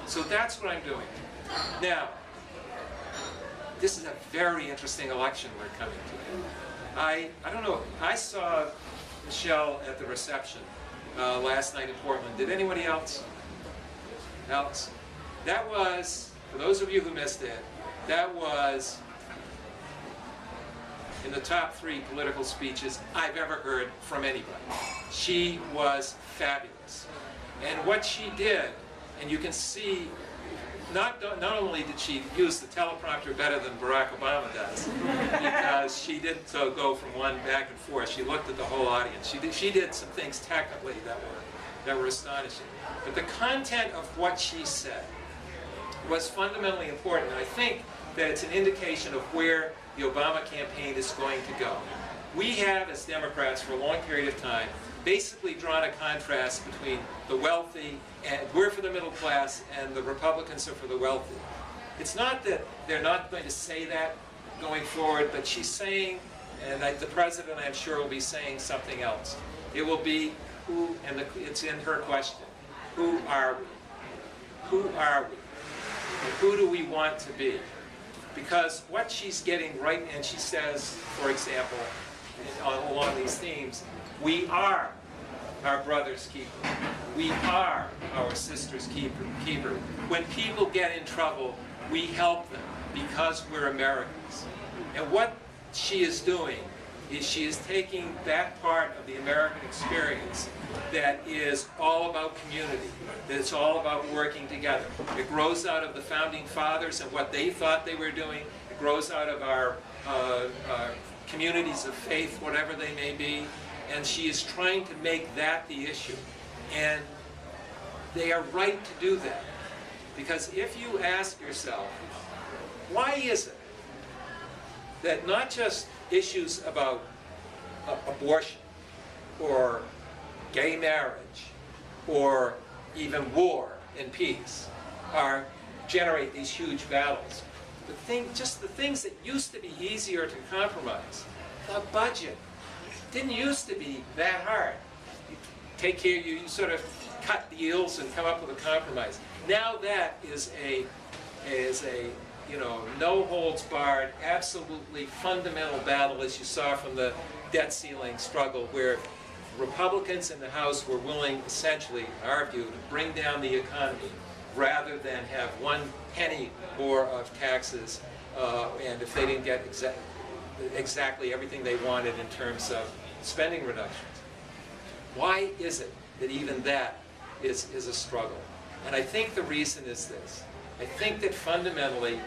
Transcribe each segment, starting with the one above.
So that's what I'm doing. Now, this is a very interesting election we're coming to. I don't know, I saw Michelle at the reception last night in Portland. Did anybody else? That was, for those of you who missed it, that was in the top 3 political speeches I've ever heard from anybody. She was fabulous. And what she did, and you can see, not only did she use the teleprompter better than Barack Obama does, because she didn't go from one back and forth. She looked at the whole audience. She did some things technically that were astonishing. But the content of what she said was fundamentally important. And I think that it's an indication of where the Obama campaign is going to go. We have, as Democrats, for a long period of time, basically drawn a contrast between the wealthy, and we're for the middle class, and the Republicans are for the wealthy. It's not that they're not going to say that going forward, but she's saying, and the president, I'm sure, will be saying something else. It will be who, and it's in her question, who are we? Who are we? And who do we want to be? Because what she's getting right, and she says, for example, along these themes, we are our brother's keeper. We are our sister's keeper. When people get in trouble, we help them because we're Americans. And what she is doing is she is taking that part of the American experience that is all about community, that it's all about working together. It grows out of the Founding Fathers and what they thought they were doing. It grows out of our communities of faith, whatever they may be. And she is trying to make that the issue. And they are right to do that. Because if you ask yourself, why is it that not just issues about abortion or gay marriage or even war and peace generate these huge battles? Just the things that used to be easier to compromise, the budget, didn't used to be that hard. You take care, you sort of cut deals and come up with a compromise. Now that is a no holds barred, absolutely fundamental battle, as you saw from the debt ceiling struggle, where Republicans in the House were willing, essentially, in our view, to bring down the economy rather than have 1 penny more of taxes, and if they didn't get exactly everything they wanted in terms of spending reductions. Why is it that even that is a struggle? And I think the reason is this. I think that fundamentally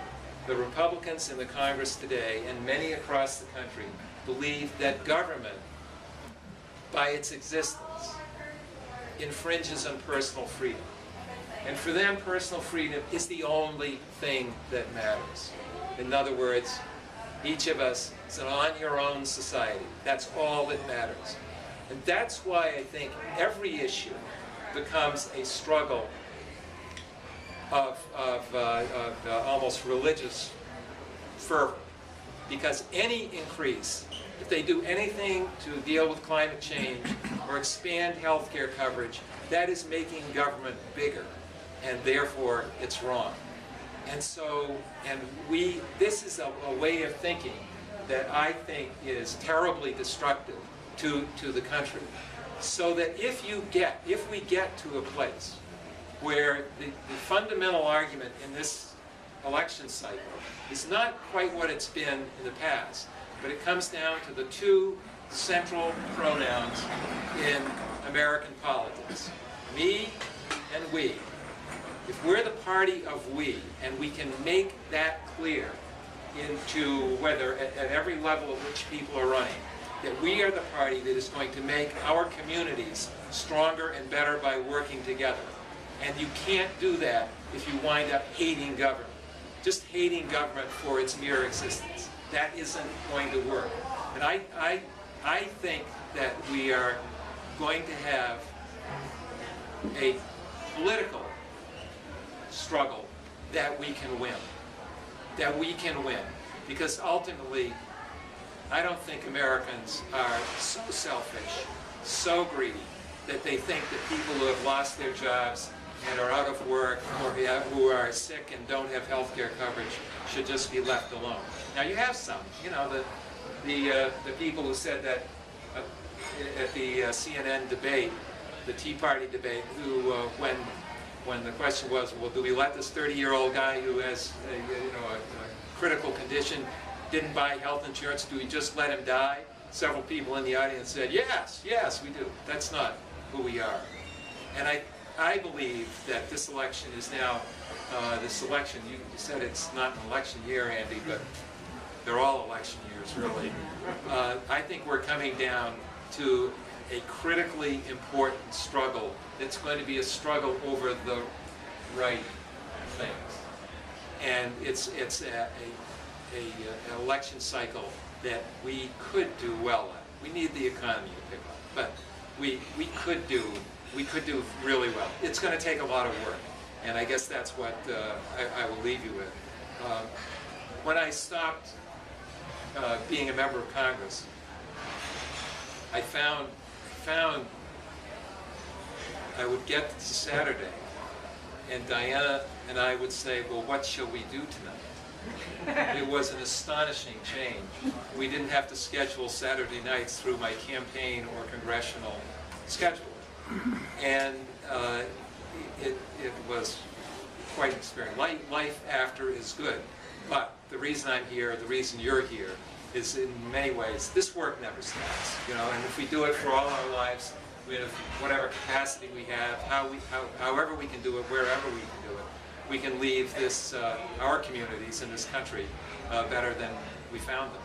the Republicans in the Congress today, and many across the country, believe that government, by its existence, infringes on personal freedom. And for them, personal freedom is the only thing that matters. In other words, each of us is an on-your-own society. That's all that matters. And that's why I think every issue becomes a struggle of almost religious fervor. Because any increase, if they do anything to deal with climate change or expand health care coverage, that is making government bigger, and therefore it's wrong. And so, this is a way of thinking that I think is terribly destructive to the country. So that if we get to a place where the fundamental argument in this election cycle is not quite what it's been in the past, but it comes down to the 2 central pronouns in American politics, me and we. If we're the party of we, and we can make that clear into whether at every level at which people are running, that we are the party that is going to make our communities stronger and better by working together. And you can't do that if you wind up hating government. Just hating government for its mere existence. That isn't going to work. And I think that we are going to have a political struggle that we can win. That we can win. Because ultimately, I don't think Americans are so selfish, so greedy, that they think that people who have lost their jobs and are out of work or who are sick and don't have health care coverage should just be left alone. Now you have some, you know, the people who said that at the CNN debate, the Tea Party debate, who when the question was, well, do we let this 30-year-old guy who has a critical condition, didn't buy health insurance, do we just let him die? Several people in the audience said, yes, yes, we do. That's not who we are. And I believe that this election is now, this election, you said it's not an election year, Andy, but they're all election years, really. I think we're coming down to a critically important struggle. It's going to be a struggle over the right things. And it's an election cycle that we could do well at. We need the economy to pick up, but we could do really well. It's going to take a lot of work, and I guess that's what I will leave you with. When I stopped being a member of Congress, I found I would get to Saturday, and Diana and I would say, well, what shall we do tonight? It was an astonishing change. We didn't have to schedule Saturday nights through my campaign or congressional schedule. And it was quite an experience. Life after is good. But the reason I'm here, the reason you're here, is in many ways, this work never stops. You know, and if we do it for all our lives, with whatever capacity we have, however we can do it, wherever we can do it, we can leave this, our communities in this country better than we found them.